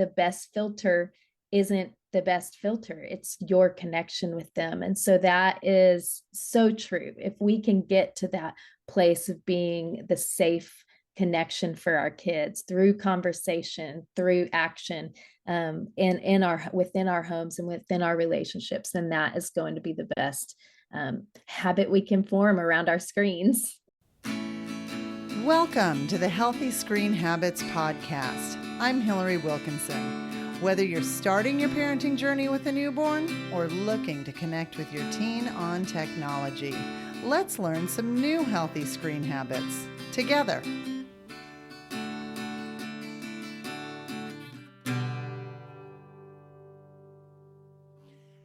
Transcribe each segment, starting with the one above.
the best filter isn't the best filter. It's your connection with them. And so that is so true. If we can get to that place of being the safe connection for our kids through conversation, through action, in our within our homes and within our relationships, then that is going to be the best habit we can form around our screens. Welcome to the Healthy Screen Habits Podcast. I'm Hillary Wilkinson. Whether you're starting your parenting journey with a newborn or looking to connect with your teen on technology, let's learn some new healthy screen habits together.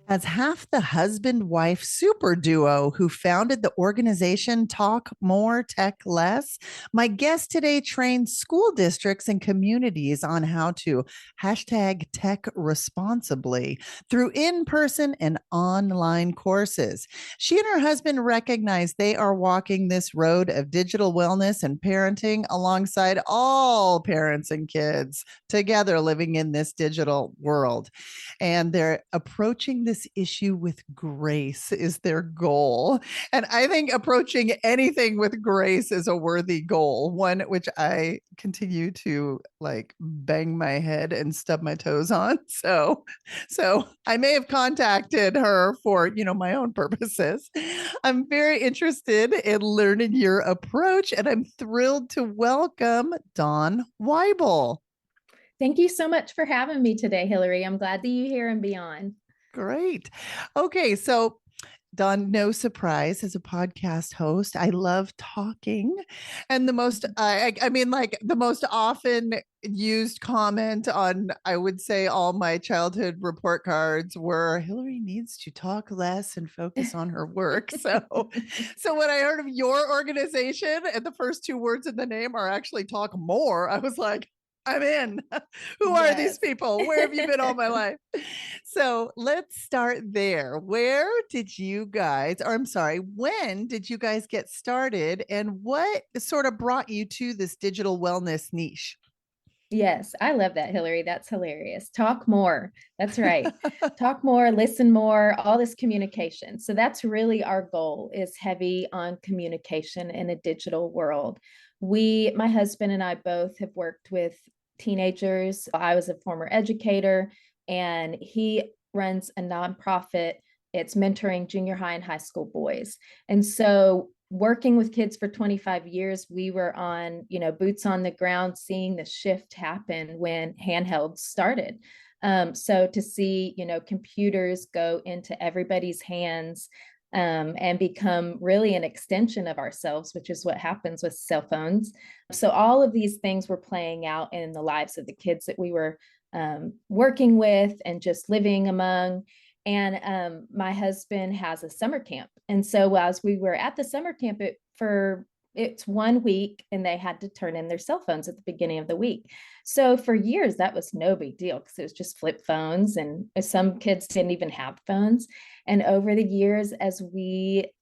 As half the husband-wife super duo who founded the organization Talk More, Tech Less, my guest today trains school districts and communities on how to #tech responsibly through in-person and online courses. She and her husband recognize they are walking this road of digital wellness and parenting alongside all parents and kids together living in this digital world. And they're approaching this issue with grace is their goal. And I think approaching anything with grace is a worthy goal, one which I continue to bang my head and stub my toes on. So I may have contacted her for, my own purposes. I'm very interested in learning your approach, and I'm thrilled to welcome Dawn Wible. Thank you so much for having me today, Hillary. I'm glad that you're here and beyond. Great. Okay, so Dawn, no surprise, as a podcast host, I love talking. And the most, the most often used comment on, I would say, all my childhood report cards were, Hillary needs to talk less and focus on her work. So when I heard of your organization and the first two words in the name are actually talk more, I was like, I'm in. Who are these people? Where have you been all my life? So let's start there. When did you guys get started, and what sort of brought you to this digital wellness niche? Yes, I love that, Hillary. That's hilarious. Talk more. That's right. Talk more, listen more, all this communication. So that's really our goal, is heavy on communication in a digital world. My husband and I both have worked with teenagers. I was a former educator, and he runs a nonprofit. It's mentoring junior high and high school boys. And so working with kids for 25 years, we were on, boots on the ground, seeing the shift happen when handhelds started. So to see, computers go into everybody's hands, and become really an extension of ourselves, which is what happens with cell phones. So all of these things were playing out in the lives of the kids that we were working with and just living among. And my husband has a summer camp. And so as we were at the summer camp, it's 1 week, and they had to turn in their cell phones at the beginning of the week. So for years, that was no big deal because it was just flip phones, and some kids didn't even have phones. And over the years, as we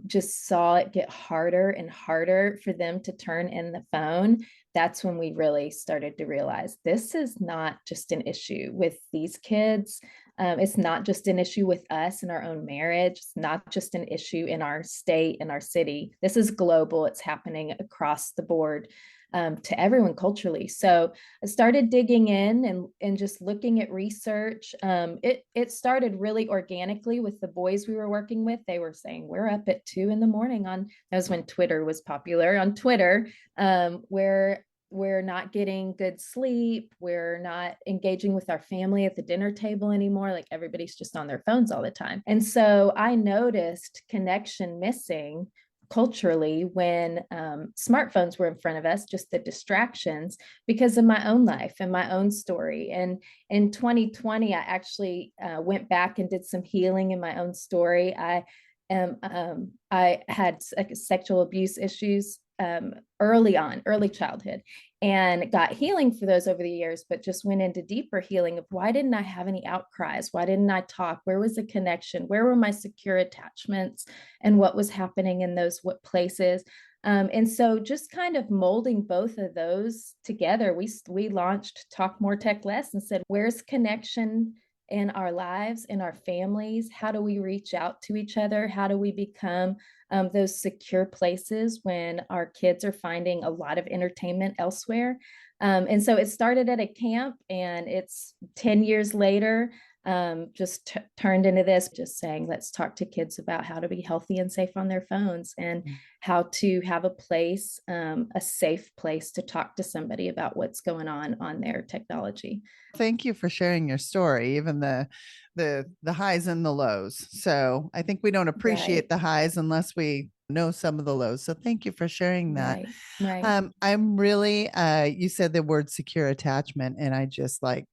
just saw it get harder and harder for them to turn in the phone, that's when we really started to realize this is not just an issue with these kids. It's not just an issue with us in our own marriage. It's not just an issue in our state, in our city. This is global. It's happening across the board, to everyone culturally. So I started digging in and just looking at research. It started really organically with the boys we were working with. They were saying, we're up at 2 a.m. that was when Twitter was popular, on Twitter, where we're not getting good sleep. We're not engaging with our family at the dinner table anymore. Like, everybody's just on their phones all the time. And so I noticed connection missing culturally when smartphones were in front of us, just the distractions, because of my own life and my own story. And in 2020, I actually went back and did some healing in my own story. I had sexual abuse issues early childhood, and got healing for those over the years, but just went into deeper healing of, why didn't I have any outcries? Why didn't I talk? Where was the connection? Where were my secure attachments? And what was happening in those places? And so just kind of molding both of those together, we launched Talk More Tech Less and said, where's connection in our lives, in our families? How do we reach out to each other? How do we become those secure places when our kids are finding a lot of entertainment elsewhere? And so it started at a camp, and it's 10 years later, just turned into this, just saying, let's talk to kids about how to be healthy and safe on their phones, and how to have a place, a safe place to talk to somebody about what's going on their technology. Thank you for sharing your story, even the highs and the lows. So I think we don't appreciate Right, the highs unless we know some of the lows. So thank you for sharing that. right, right. I'm really you said the word secure attachment, and I just like,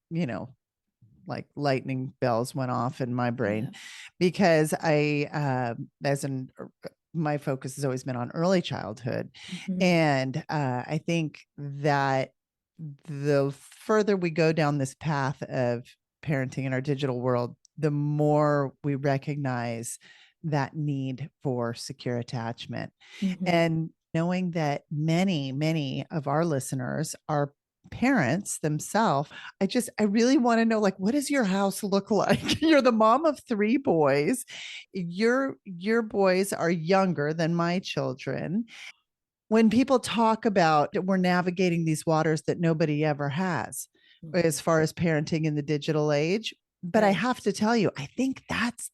like lightning bells went off in my brain Yeah. because as an my focus has always been on early childhood. Mm-hmm. And I think that the further we go down this path of parenting in our digital world, the more we recognize that need for secure attachment. Mm-hmm. And knowing that many of our listeners are parents themselves, I really want to know, like, what does your house look like? You're the mom of three boys. Your boys are younger than my children. When people talk about we're navigating these waters that nobody ever has Mm-hmm. as far as parenting in the digital age, but I Right, have to tell you, I think that's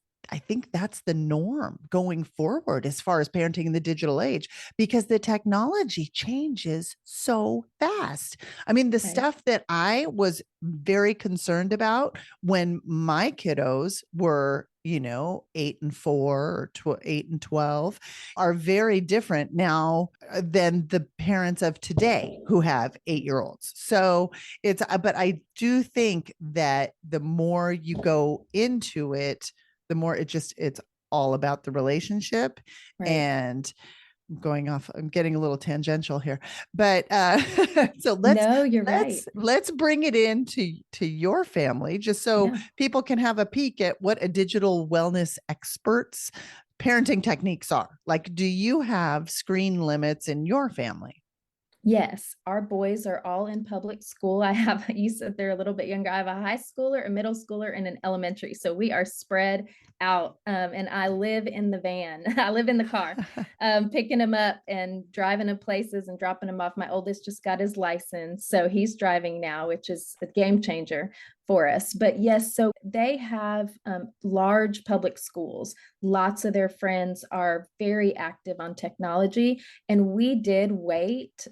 the norm going forward as far as parenting in the digital age, because the technology changes so fast. I mean, the right, stuff that I was very concerned about when my kiddos were, 8 and 4 or 8 and 12 are very different now than the parents of today who have 8 year olds. So but I do think that the more you go into it, the more it's all about the relationship. right. And I'm getting a little tangential here, but so let's No, you're let's right. let's bring it into your family, just so Yeah. people can have a peek at what a digital wellness expert's parenting techniques are. Like, do you have screen limits in your family? Yes, our boys are all in public school. I have, you said they're a little bit younger. I have a high schooler, a middle schooler, and an elementary. So we are spread out. And I live in the van. I live in the car, picking them up and driving them places and dropping them off. My oldest just got his license. So he's driving now, which is a game changer for us. But yes, so they have large public schools. Lots of their friends are very active on technology, and we did wait.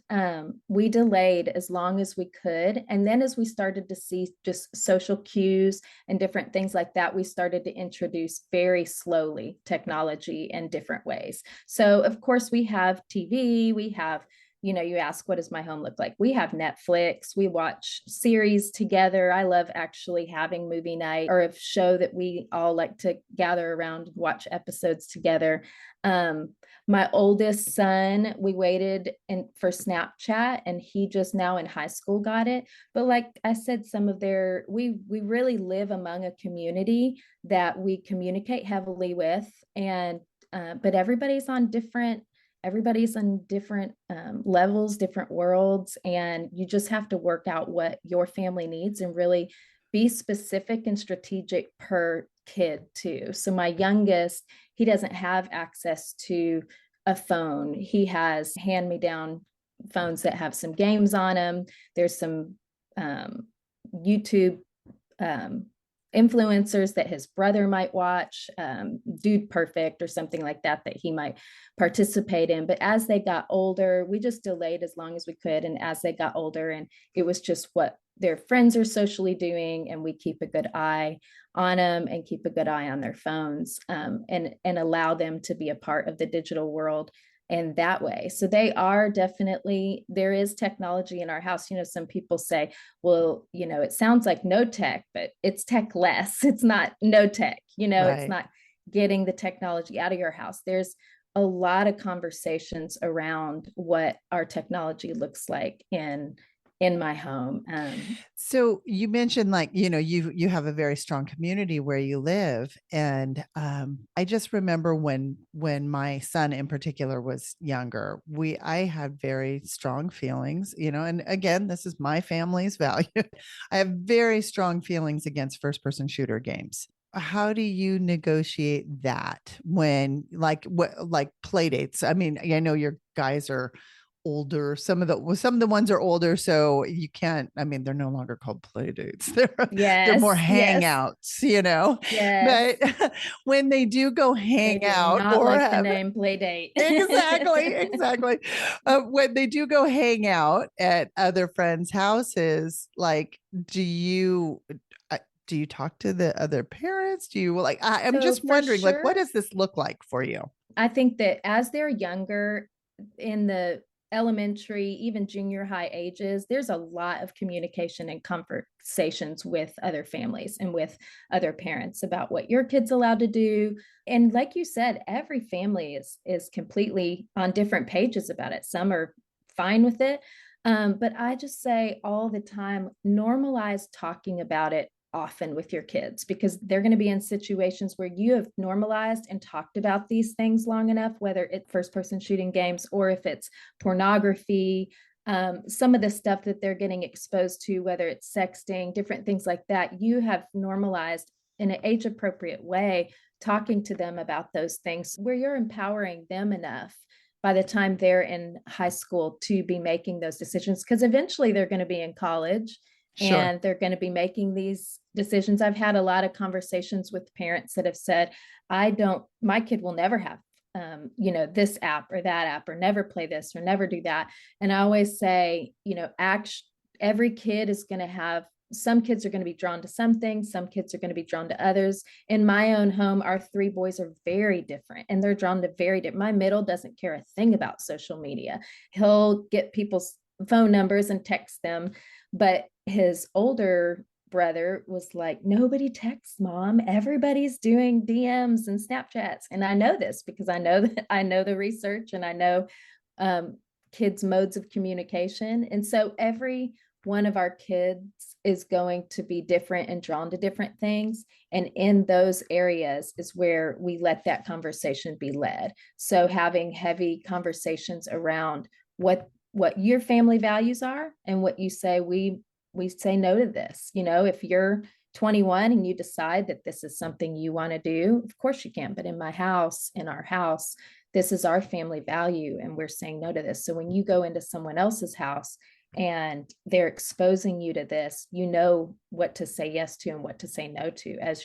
We delayed as long as we could. And then as we started to see just social cues and different things like that, we started to introduce very slowly technology in different ways. So, of course, we have TV, we have, you ask, what does my home look like? We have Netflix, we watch series together. I love actually having movie night or a show that we all like to gather around and watch episodes together. My oldest son, we waited for Snapchat, and he just now in high school got it. But like I said, we really live among a community that we communicate heavily with, and but everybody's on different levels, different worlds, and you just have to work out what your family needs and really be specific and strategic per kid too. So my youngest, he doesn't have access to a phone. He has hand-me-down phones that have some games on them. There's some YouTube um, influencers that his brother might watch, Dude Perfect or something like that, that he might participate in. But as they got older, we just delayed as long as we could. And as they got older, and it was just what their friends are socially doing, and we keep a good eye on them and keep a good eye on their phones, and allow them to be a part of the digital world in that way. So they are definitely, there is technology in our house. Some people say, well, it sounds like no tech, but it's tech less. It's not no tech, it's Right. not getting the technology out of your house. There's a lot of conversations around what our technology looks like in my home. So you mentioned, like, you have a very strong community where you live, and I just remember when my son in particular was younger, we I had very strong feelings, and again, this is my family's value. I have very strong feelings against first person shooter games. How do you negotiate that when, like, what, like, play dates? I mean, I know your guys are older. Some of the ones are older, so you can't. I mean, they're no longer called play dates. They're more Yes, yes, hangouts. yes. But when they do go They hang do out not or like the have name play date. exactly, when they do go hang out at other friends' houses, like, do you uh, do you talk to the other parents? Do you, like, I'm So just for wondering, like, what sure, does this look like for you? I think that as they're younger, in the elementary, even junior high ages, there's a lot of communication and conversations with other families and with other parents about what your kid's allowed to do. And like you said, every family is completely on different pages about it. Some are fine with it. But I just say all the time, normalize talking about it often with your kids, because they're going to be in situations where you have normalized and talked about these things long enough, whether it's first person shooting games or if it's pornography, some of the stuff that they're getting exposed to, whether it's sexting, different things like that. You have normalized in an age appropriate way talking to them about those things, where you're empowering them enough by the time they're in high school to be making those decisions, because eventually they're going to be in college Sure. and they're going to be making these decisions. I've had a lot of conversations with parents that have said, my kid will never have, this app or that app, or never play this or never do that. And I always say, every kid is going to have, some kids are going to be drawn to some things, some kids are going to be drawn to others. In my own home, our three boys are very different and they're drawn to very different. My middle doesn't care a thing about social media. He'll get people's phone numbers and text them, but his older brother was like, nobody texts mom, everybody's doing DMs and Snapchats. And I know this because I know the research, and I know um, kids modes of communication. And so every one of our kids is going to be different and drawn to different things, and in those areas is where we let that conversation be led. So having heavy conversations around what your family values are, and what you say, we say no to this. If you're 21 and you decide that this is something you want to do, of course you can. But in our house, this is our family value, and we're saying no to this. So when you go into someone else's house and they're exposing you to this, you know what to say yes to and what to say no to as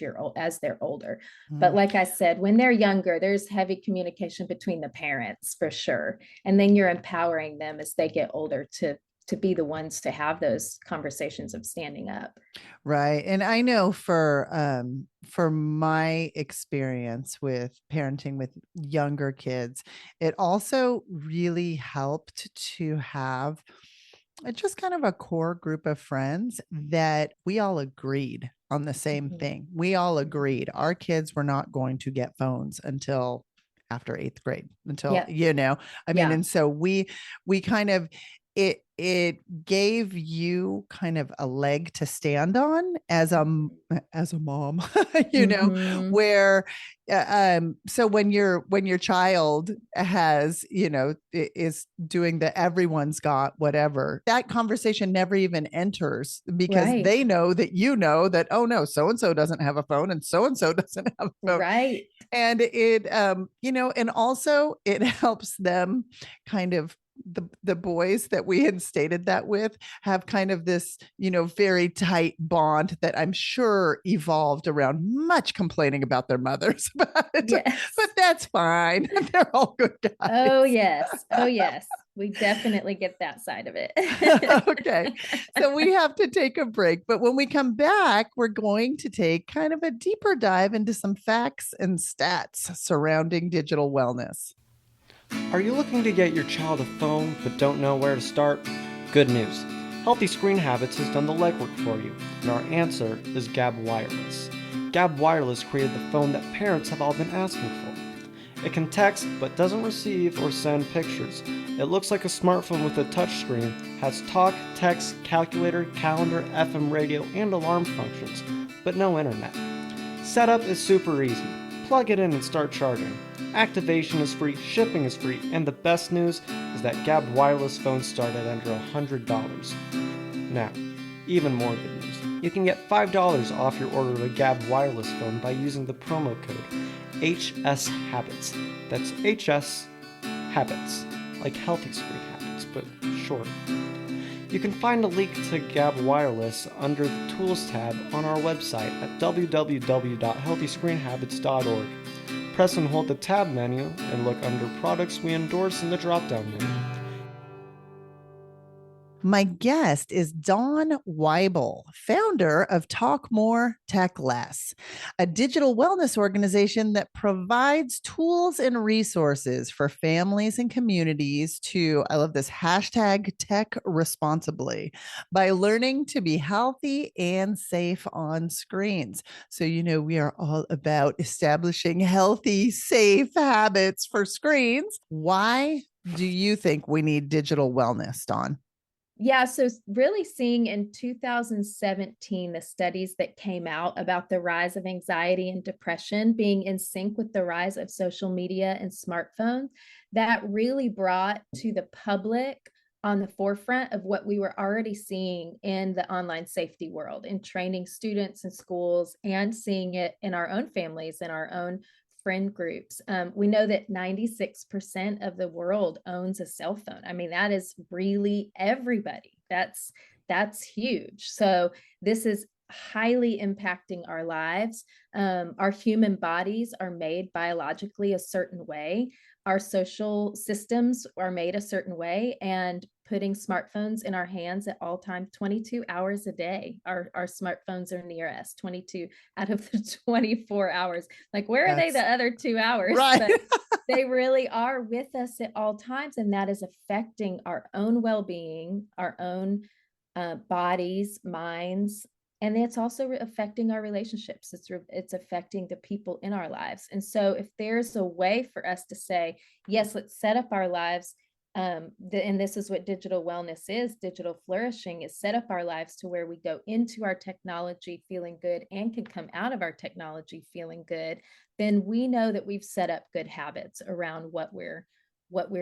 they're older. But Mm. like I said, when they're younger, there's heavy communication between the parents for sure. And then you're empowering them as they get older to be the ones to have those conversations of standing up. Right. And I know for my experience with parenting with younger kids, it also really helped to have just kind of a core group of friends that we all agreed on the same Mhm. thing. We all Mhm. agreed our kids were not going to get phones until after 8th grade, until, Yeah. I mean, Yeah. and so we kind of, it gave you kind of a leg to stand on as a mom, Mm-hmm. where so when your child is doing the everyone's got whatever, that conversation never even enters, because Right. they know that, that, oh no, so and so doesn't have a phone and so doesn't have a phone. Right. And it and also it helps them kind of, the boys that we had stated that with have kind of this very tight bond that I'm sure evolved around much complaining about their mothers, but Yes. that's fine. They're all good Oh, guys. yes. Oh, yes. We definitely get that side of it. Okay, so we have to take a break, but when we come back, we're going to take kind of a deeper dive into some facts and stats surrounding digital wellness. Are you looking to get your child a phone but don't know where to start? Good news. Healthy Screen Habits has done the legwork for you, and our answer is Gab Wireless. Gab Wireless created the phone that parents have all been asking for. It can text but doesn't receive or send pictures. It looks like a smartphone with a touchscreen, has talk, text, calculator, calendar, FM radio, and alarm functions, but no internet. Setup is super easy. Plug it in and start charging. Activation is free, shipping is free, and the best news is that Gabbed wireless phones start at under $100. Now, even more good news. You can get $5 off your order of a Gabbed wireless phone by using the promo code HSHabits. That's HS Habits, like healthy screen habits, but short. You can find a link to Gabbed Wireless under the Tools tab on our website at www.healthyscreenhabits.org. Press and hold the tab menu and look under Products We Endorse in the drop-down menu. My guest is Dawn Wible, founder of Talk More, Tech Less, a digital wellness organization that provides tools and resources for families and communities to, I love this, hashtag tech responsibly by learning to be healthy and safe on screens. So, we are all about establishing healthy, safe habits for screens. Why do you think we need digital wellness, Dawn? Yeah, so really seeing in 2017, the studies that came out about the rise of anxiety and depression being in sync with the rise of social media and smartphones, that really brought to the public on the forefront of what we were already seeing in the online safety world, in training students in schools and seeing it in our own families, in our own friend groups. We know that 96% of the world owns a cell phone. I mean, that is really everybody. That's huge. So this is highly impacting our lives. Our human bodies are made biologically a certain way. Our social systems are made a certain way, and putting smartphones in our hands at all times, 22 hours a day. Our smartphones are near us 22 out of the 24 hours. Like, where are they the other 2 hours? Right. But they really are with us at all times. And that is affecting our own well-being, our own bodies, minds, and it's also affecting our relationships. It's affecting the people in our lives. And so if there's a way for us to say, yes, let's set up our lives, and this is what digital wellness is, digital flourishing is set up our lives to where we go into our technology feeling good and can come out of our technology feeling good, then we know that we've set up good habits around what we're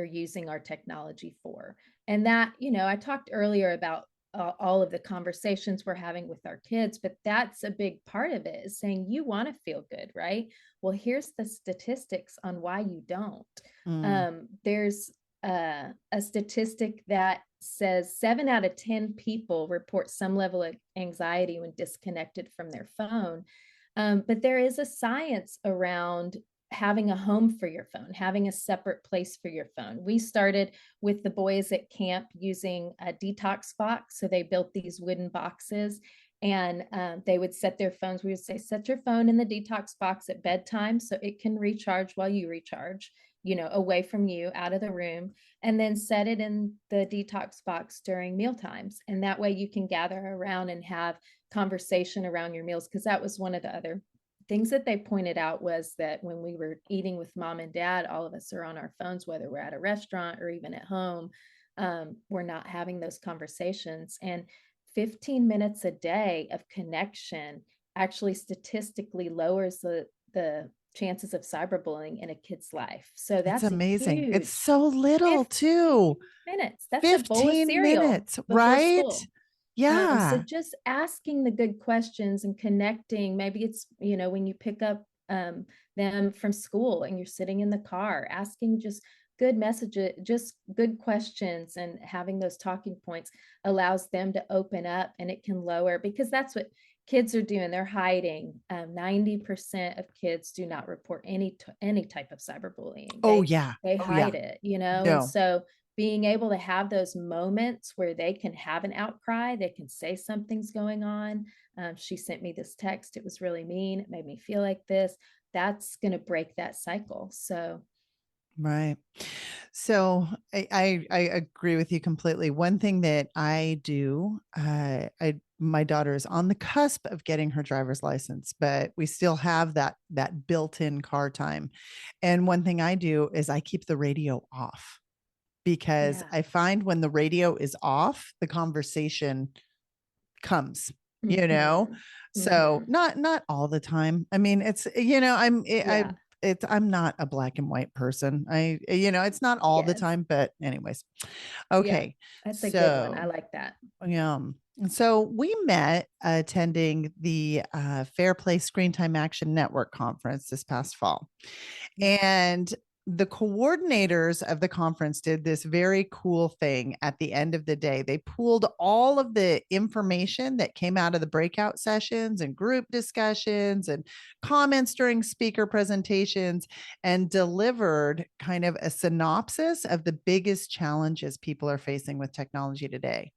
using our technology for. And that, I talked earlier about all of the conversations we're having with our kids, but that's a big part of it, is saying you want to feel good, right? Well, here's the statistics on why you don't. There's a statistic that says 7 out of 10 people report some level of anxiety when disconnected from their phone. But there is a science around having a home for your phone, having a separate place for your phone. We started with the boys at camp using a detox box. So they built these wooden boxes, and they would set their phones. We would say, set your phone in the detox box at bedtime so it can recharge while you recharge, away from you, out of the room, and then set it in the detox box during meal times. And that way you can gather around and have conversation around your meals. Because that was one of the other things that they pointed out, was that when we were eating with mom and dad, all of us are on our phones, whether we're at a restaurant or even at home. We're not having those conversations. And 15 minutes a day of connection actually statistically lowers the chances of cyberbullying in a kid's life. So that's amazing. huge. It's so little too. Minutes. That's 15 a bowl of cereal minutes, before right? school. Yeah. So just asking the good questions and connecting. Maybe it's, when you pick up them from school and you're sitting in the car, asking just good messages, just good questions, and having those talking points allows them to open up, and it can lower, because that's what kids are doing. They're hiding. 90% of kids do not report any type of cyberbullying. They hide it, No. And so being able to have those moments where they can have an outcry, they can say something's going on. She sent me this text. It was really mean. It made me feel like this. That's going to break that cycle. So Right. So I agree with you completely. One thing that I do, my daughter is on the cusp of getting her driver's license, but we still have that built-in car time. And one thing I do is I keep the radio off because Yeah. I find when the radio is off, the conversation comes, you know? Mm-hmm. So Mm-hmm. not all the time. I mean, it's, Yeah. I'm not a black and white person. It's not all the Yes. time, but anyways. Yeah. Okay. That's a good one. I So, like that. and so we met attending the Fair Play Screen Time Action Network conference this past fall. Yeah. And the coordinators of the conference did this very cool thing at the end of the day. They pooled all of the information that came out of the breakout sessions and group discussions and comments during speaker presentations and delivered kind of a synopsis of the biggest challenges people are facing with technology today.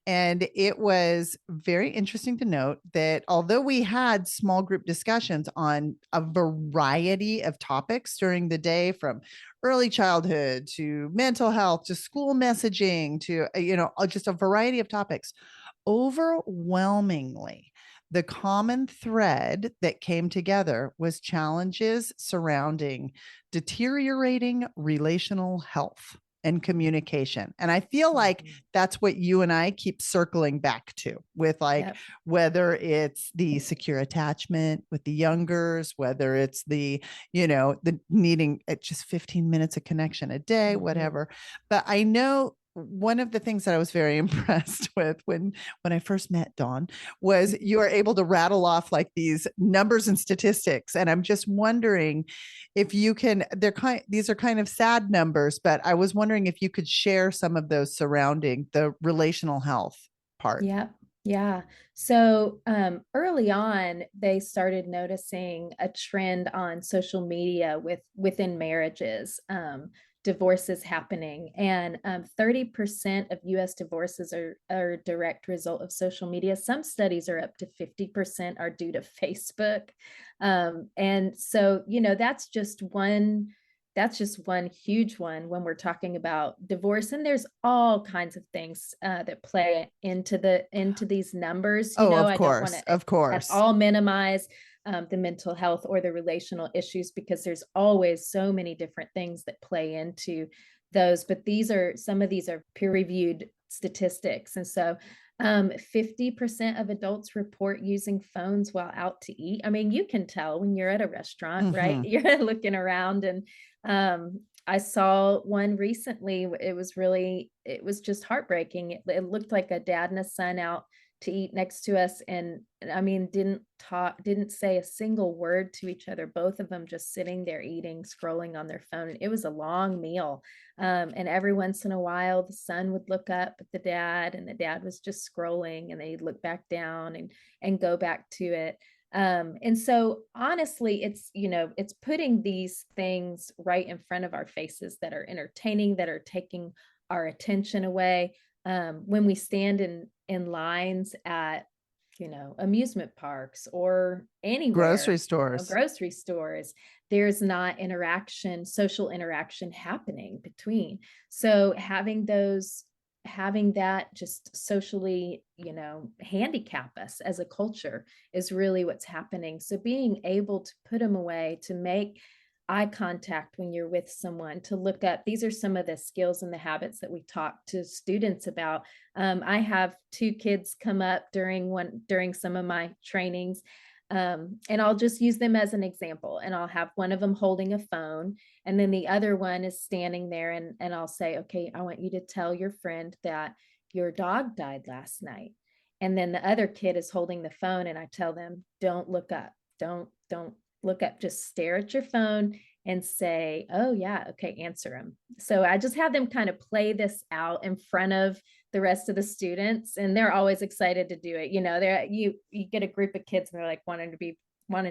And it was very interesting to note that although we had small group discussions on a variety of topics during the day, from early childhood to mental health to school messaging to, just a variety of topics, overwhelmingly, the common thread that came together was challenges surrounding deteriorating relational health and communication. And I feel like Mm-hmm. that's what you and I keep circling back to with, like, Yep. whether it's the secure attachment with the youngers, whether it's the needing just 15 minutes of connection a day, Mm-hmm. whatever. But I know one of the things that I was very impressed with when I first met Dawn was you are able to rattle off like these numbers and statistics. And I'm just wondering if you can, these are kind of sad numbers, but I was wondering if you could share some of those surrounding the relational health part. Yeah. Yeah. So early on, they started noticing a trend on social media within marriages, divorces happening, and 30% of U.S. divorces are a direct result of social media. Some studies are up to 50% are due to Facebook, and so that's just one huge one when we're talking about divorce, and there's all kinds of things that play into these numbers. Oh, of I don't want course, to of at course. all minimize the mental health or the relational issues, because there's always so many different things that play into those, but some of these are peer-reviewed statistics. And so 50% of adults report using phones while out to eat. I mean, you can tell when you're at a restaurant, right? Mm-hmm. You're looking around, and I saw one recently. It was just heartbreaking. It looked like a dad and a son out to eat next to us. And I mean, didn't say a single word to each other. Both of them just sitting there eating, scrolling on their phone. It was a long meal. And every once in a while, the son would look up at the dad, and the dad was just scrolling, and they'd look back down and go back to it. And so honestly, it's putting these things right in front of our faces that are entertaining, that are taking our attention away. When we stand in lines at, amusement parks or Grocery anywhere, stores. grocery stores, there's not social interaction happening between. So having that just socially, handicap us as a culture is really what's happening. So being able to put them away, to make eye contact when you're with someone, to look up, these are some of the skills and the habits that we talk to students about. I have two kids come up during some of my trainings, and I'll just use them as an example. And I'll have one of them holding a phone, and then the other one is standing there, and I'll say, okay, I want you to tell your friend that your dog died last night. And then the other kid is holding the phone, and I tell them, don't look up, don't look up, just stare at your phone and say, oh yeah, okay, answer them. So I just have them kind of play this out in front of the rest of the students, and they're always excited to do it. You get a group of kids, and they're like wanting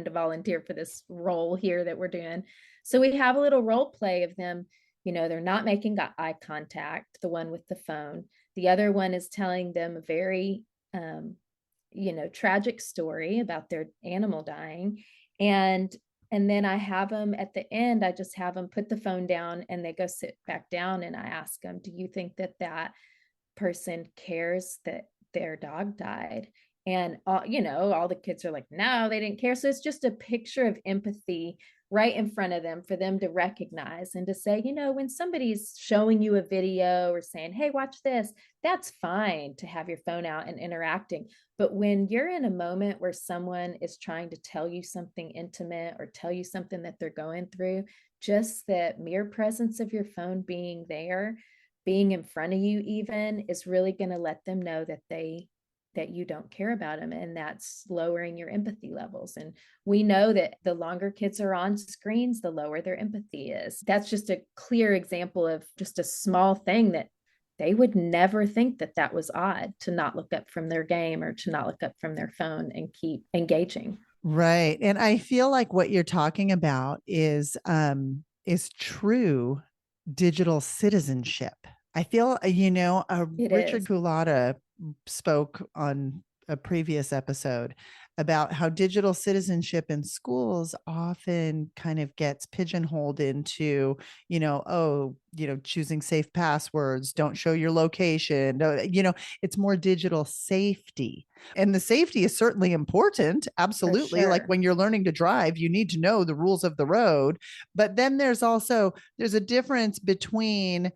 to volunteer for this role here that we're doing. So we have a little role play of them. They're not making eye contact, the one with the phone. The other one is telling them a very tragic story about their animal dying. And And then I have them at the end, I just have them put the phone down and they go sit back down. And I ask them, do you think that that person cares that their dog died? And all the kids are like, no, they didn't care. So it's just a picture of empathy right in front of them for them to recognize and to say, when somebody's showing you a video or saying, hey, watch this, that's fine to have your phone out and interacting. But when you're in a moment where someone is trying to tell you something intimate or tell you something that they're going through, just the mere presence of your phone being there, being in front of you even, is really going to let them know that you don't care about them, and that's lowering your empathy levels. And we know that the longer kids are on screens, the lower their empathy is. That's just a clear example of just a small thing that they would never think that that was odd, to not look up from their game or to not look up from their phone and keep engaging. Right. And I feel like what you're talking about is true digital citizenship. I feel, Richard Is. Culata spoke on a previous episode about how digital citizenship in schools often kind of gets pigeonholed into, choosing safe passwords, don't show your location, it's more digital safety. And the safety is certainly important. Absolutely. Sure. Like when you're learning to drive, you need to know the rules of the road. But then there's a difference between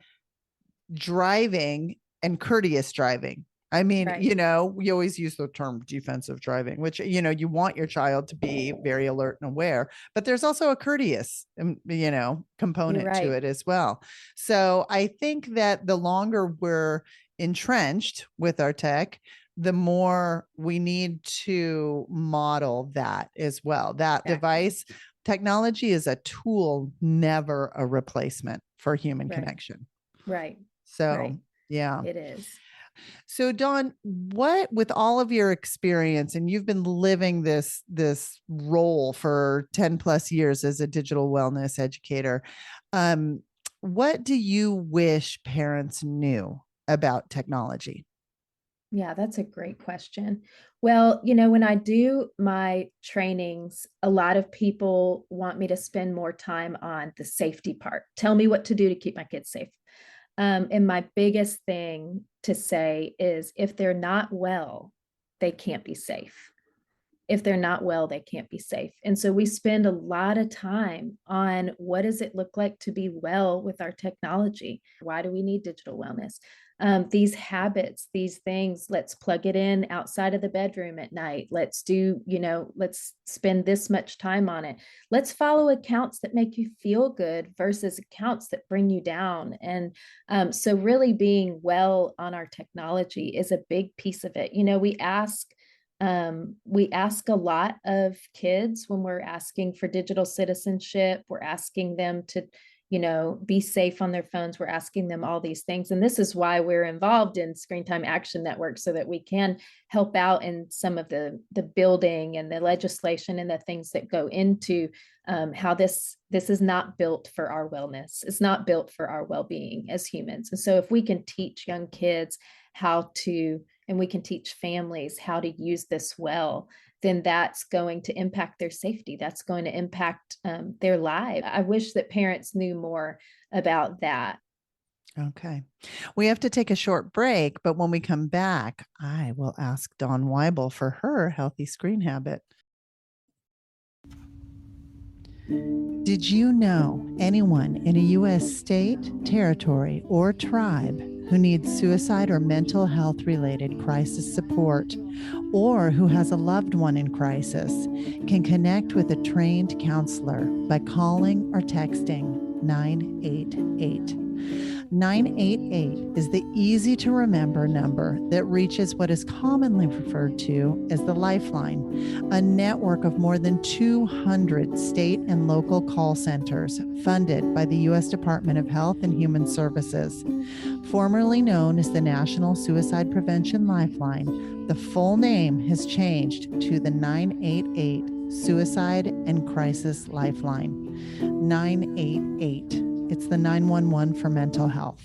driving and courteous driving. I mean, Right. we always use the term defensive driving, which, you want your child to be very alert and aware, but there's also a courteous, You're component to right. it as well. So I think that the longer we're entrenched with our tech, the more we need to model that as well. That Exactly. device technology is a tool, never a replacement for human Right. connection. Right. So, Right. yeah. It is. So Dawn, what, with all of your experience, and you've been living this role for 10 plus years as a digital wellness educator, what do you wish parents knew about technology? Yeah, that's a great question. Well, when I do my trainings, a lot of people want me to spend more time on the safety part. Tell me what to do to keep my kids safe. And my biggest thing to say is, if they're not well, they can't be safe. If they're not well, they can't be safe. And so we spend a lot of time on, what does it look like to be well with our technology? Why do we need digital wellness? These habits, these things, let's plug it in outside of the bedroom at night. Let's spend this much time on it. Let's follow accounts that make you feel good versus accounts that bring you down. And so really being well on our technology is a big piece of it. We ask a lot of kids when we're asking for digital citizenship. We're asking them to, be safe on their phones. We're asking them all these things. And this is why we're involved in Screen Time Action Network, so that we can help out in some of the building and the legislation and the things that go into how this is not built for our wellness. It's not built for our well-being as humans. And so if we can teach young kids how to, and we can teach families how to use this well, then that's going to impact their safety. That's going to impact their lives. I wish that parents knew more about that. Okay. We have to take a short break, but when we come back, I will ask Dawn Wible for her healthy screen habit. Did you know anyone in a U.S. state, territory, or tribe who needs suicide or mental health related crisis support, or who has a loved one in crisis, can connect with a trained counselor by calling or texting 988. 988 is the easy to remember number that reaches what is commonly referred to as the Lifeline, a network of more than 200 state and local call centers funded by the U.S. Department of Health and Human Services. Formerly known as the National Suicide Prevention Lifeline, the full name has changed to the 988 Suicide and Crisis Lifeline. 988. It's the 911 for mental health.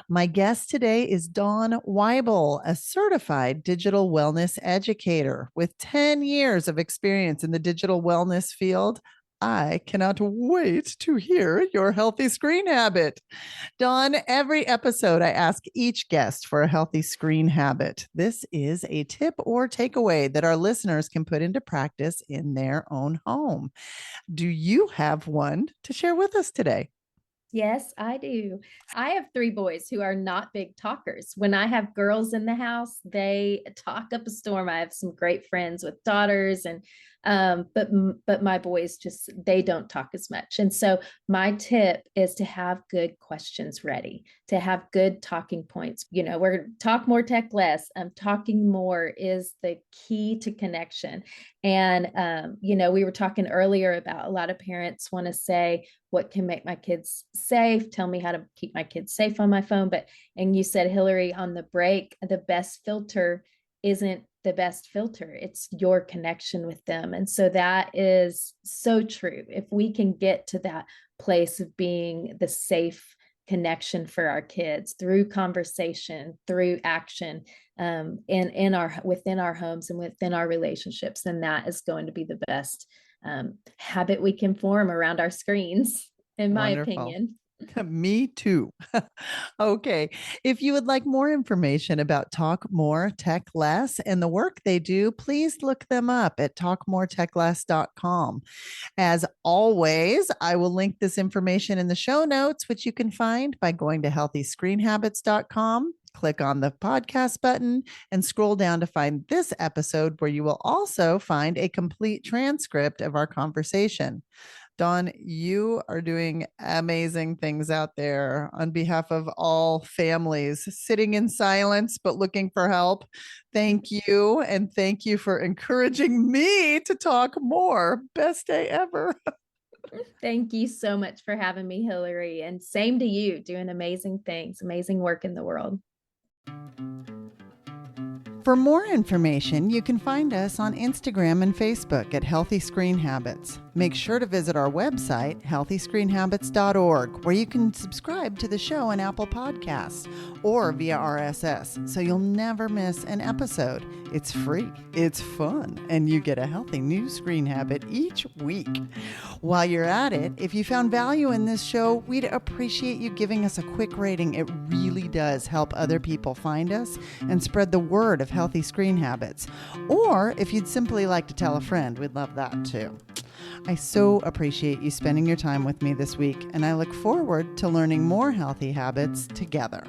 My guest today is Dawn Wible, a certified digital wellness educator with 10 years of experience in the digital wellness field. I cannot wait to hear your healthy screen habit. Dawn, every episode I ask each guest for a healthy screen habit. This is a tip or takeaway that our listeners can put into practice in their own home. Do you have one to share with us today? Yes, I do. I have 3 boys who are not big talkers. When I have girls in the house, they talk up a storm. I have some great friends with daughters, and but my boys just they don't talk as much. And so my tip is to have good questions ready, to have good talking points. We're talk more, tech less. Talking more is the key to connection. And we were talking earlier about a lot of parents want to say, what can make my kids safe? Tell me how to keep my kids safe on my phone. And you said, Hillary, on the break, the best filter isn't the best filter. It's your connection with them. And so that is so true. If we can get to that place of being the safe connection for our kids through conversation, through action, within our homes and within our relationships, then that is going to be the best habit we can form around our screens, in my opinion. Me too. Okay. If you would like more information about Talk More, Tech Less and the work they do, please look them up at talkmoretechless.com. As always, I will link this information in the show notes, which you can find by going to healthyscreenhabits.com. Click on the podcast button and scroll down to find this episode, where you will also find a complete transcript of our conversation. Dawn, you are doing amazing things out there on behalf of all families sitting in silence but looking for help. Thank you. And thank you for encouraging me to talk more. Best day ever. Thank you so much for having me, Hillary. And same to you, doing amazing things, amazing work in the world. For more information, you can find us on Instagram and Facebook at Healthy Screen Habits. Make sure to visit our website, healthyscreenhabits.org, where you can subscribe to the show on Apple Podcasts or via RSS, so you'll never miss an episode. It's free, it's fun, and you get a healthy new screen habit each week. While you're at it, if you found value in this show, we'd appreciate you giving us a quick rating. It really does help other people find us and spread the word of healthy screen habits. Or if you'd simply like to tell a friend, we'd love that too. I so appreciate you spending your time with me this week, and I look forward to learning more healthy habits together.